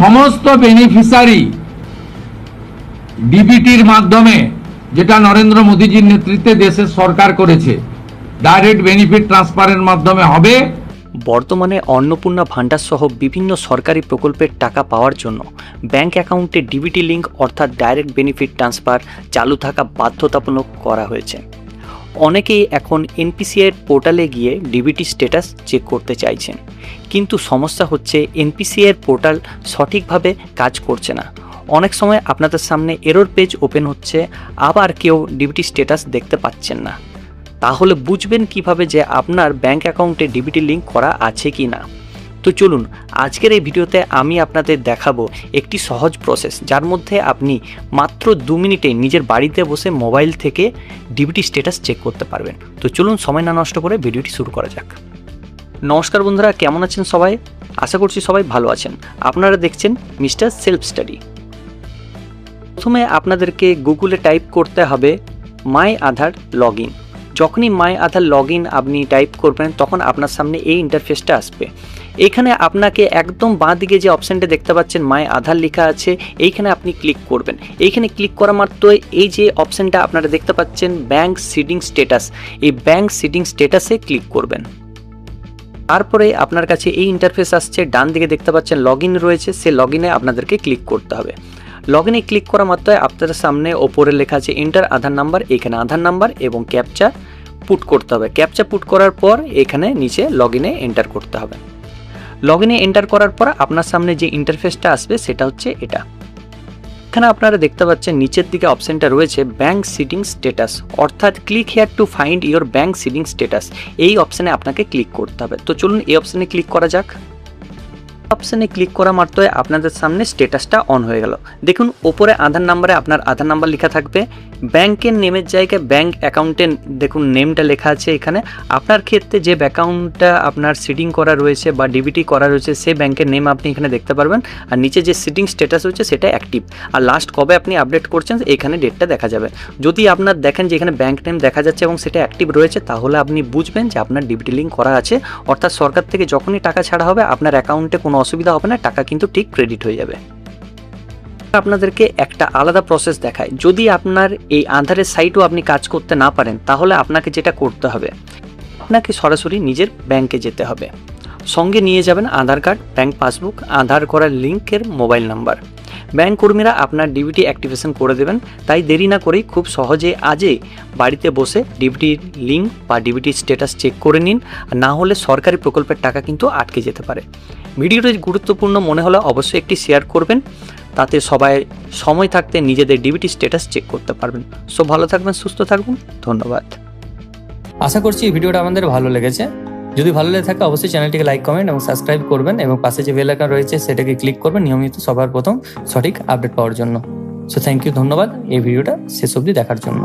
সমস্ত বেনিফিশিয়ারি ডিবিটির মাধ্যমে, যেটা নরেন্দ্র মোদীজির নেতৃত্বে দেশের সরকার করেছে, ডাইরেক্ট বেনিফিট ট্রান্সফারের মাধ্যমে হবে। বর্তমানে অন্নপূর্ণা ভাণ্ডার সহ বিভিন্ন সরকারি প্রকল্পের টাকা পাওয়ার জন্য ব্যাংক অ্যাকাউন্টে ডিবিটি লিঙ্ক অর্থাৎ ডাইরেক্ট বেনিফিট ট্রান্সফার চালু থাকা বাধ্যতামূলক করা হয়েছে। অনেকেই এখন এনপিসিআই পোর্টালে গিয়ে ডিবিটি স্ট্যাটাস চেক করতে চাইছেন, কিন্তু সমস্যা হচ্ছে এনপিসিআই পোর্টাল সঠিকভাবে কাজ করছে না। অনেক সময় আপনাদের সামনে এরর পেজ ওপেন হচ্ছে, আবার কেউ ডিবিটি স্ট্যাটাস দেখতে পাচ্ছেন না। তাহলে বুঝবেন কিভাবে যে আপনার ব্যাংক অ্যাকাউন্টে ডিবিটি লিঙ্ক করা আছে কি না। তো চলুন আজকের এই ভিডিওতে আমি আপনাদের দেখাবো একটি সহজ প্রসেস, যার মধ্যে আপনি মাত্র 2 মিনিটে নিজের বাড়িতে বসে মোবাইল থেকে ডিবিটি স্ট্যাটাস চেক করতে পারবেন। তো চলুন সময় না নষ্ট করে ভিডিওটি শুরু করা যাক। নমস্কার বন্ধুরা, কেমন আছেন সবাই? আশা করছি সবাই ভালো আছেন। আপনারা দেখছেন মিস্টার সেলফ স্টাডি। প্রথমে আপনাদেরকে গুগলে টাইপ করতে হবে মাই আধার লগ ইন। যখনই মাই আধার লগ ইন আপনি টাইপ করবেন তখন আপনার সামনে এই ইন্টারফেসটা আসবে। এইখানে আপনাকে একদম বাঁ দিকে যে অপশানটা দেখতে পাচ্ছেন মাই আধার লেখা আছে, এইখানে আপনি ক্লিক করবেন। এইখানে ক্লিক করা মাত্রই এই যে অপশানটা আপনারা দেখতে পাচ্ছেন ব্যাংক সিডিং স্ট্যাটাস, এই ব্যাংক সিডিং স্ট্যাটাসে ক্লিক করবেন। তারপরে আপনার কাছে এই ইন্টারফেস আসছে, ডান দিকে দেখতে পাচ্ছেন লগ ইন রয়েছে, সে লগ ইনে আপনাদেরকে ক্লিক করতে হবে। লগ ইনে ক্লিক করা মাত্রই আপনাদের সামনে ওপরে লেখা আছে এন্টার আধার নাম্বার, এখানে আধার নাম্বার এবং ক্যাপচা পুট করতে হবে। ক্যাপচা পুট করার পর এখানে নিচে লগ ইনে এন্টার করতে হবে। লগ ইনে এন্টার করার পর আপনার সামনে যে ইন্টারফেসটা আসবে সেটা হচ্ছে এটা। এখানে আপনারা দেখতে পাচ্ছেন নিচের দিকে অপশানটা রয়েছে ব্যাংক সিডিং স্ট্যাটাস, অর্থাৎ click here to find your bank seeding status. এই অপশানে আপনাকে ক্লিক করতে হবে। তো চলুন এই অপশানে ক্লিক করা যাক। অপশানে ক্লিক করা মাত্রই আপনাদের সামনে স্ট্যাটাসটা অন হয়ে গেল। দেখুন ওপরে আধার নাম্বারে আপনার আধার নাম্বার লেখা থাকবে, ব্যাংকের নেমের জায়গায় ব্যাংক অ্যাকাউন্টের দেখুন নেমটা লেখা আছে এখানে। আপনার ক্ষেত্রে যে অ্যাকাউন্টটা আপনার সিডিং করা রয়েছে বা ডিবিটি করা রয়েছে সেই ব্যাংকের নেম আপনি এখানে দেখতে পারবেন। আর নিচে যে সিডিং স্ট্যাটাস রয়েছে সেটা অ্যাক্টিভ, আর লাস্ট কবে আপনি আপডেট করছেন এখানে ডেটটা দেখা যাবে। যদি আপনার দেখেন যে এখানে ব্যাংক নেম দেখা যাচ্ছে এবং সেটা অ্যাক্টিভ রয়েছে, তাহলে আপনি বুঝবেন যে আপনার ডিবিটি লিঙ্ক করা আছে, অর্থাৎ সরকার থেকে যখনই টাকা ছাড়া হবে আপনার অ্যাকাউন্টে কোনো অসুবিধা হবে না, টাকা কিন্তু ঠিক ক্রেডিট হয়ে যাবে। আপনাদেরকে একটা আলাদা প্রসেস দেখায়। যদি আপনার এই আধারের সাইটও আপনি কাজ করতে না পারেন, তাহলে আপনাকে যেটা করতে হবে, আপনাকে সরাসরি নিজের ব্যাংকে যেতে হবে। সঙ্গে নিয়ে যাবেন আধার কার্ড, ব্যাংক পাসবুক, আধার করার লিঙ্কের মোবাইল নাম্বার। ব্যাংক কর্মীরা আপনার ডিবিটি অ্যাক্টিভেশন করে দেবেন, তাই দেরি না করেই খুব সহজে আজই বাড়িতে বসে ডিবিটির লিঙ্ক বা ডিবিটির স্ট্যাটাস চেক করে নিন। না হলে সরকারি প্রকল্পের টাকা কিন্তু আটকে যেতে পারে। ভিডিওটি গুরুত্বপূর্ণ মনে হলে অবশ্যই একটি শেয়ার করবেন, তাতে সবাই সময় থাকতে নিজেদের ডিবিটি স্ট্যাটাস চেক করতে পারবেন। সো ভালো থাকবেন, সুস্থ থাকবেন, ধন্যবাদ। আশা করছি এই ভিডিওটা আমাদের ভালো লেগেছে। যদি ভালো লেগে থাকে অবশ্যই চ্যানেলটিকে লাইক, কমেন্ট এবং সাবস্ক্রাইব করবেন, এবং পাশে যে বেল আইকন রয়েছে সেটাকে ক্লিক করবেন নিয়মিত সবার প্রথম সঠিক আপডেট পাওয়ার জন্য। সো থ্যাংক ইউ, ধন্যবাদ এই ভিডিওটা শেষ অবধি দেখার জন্য।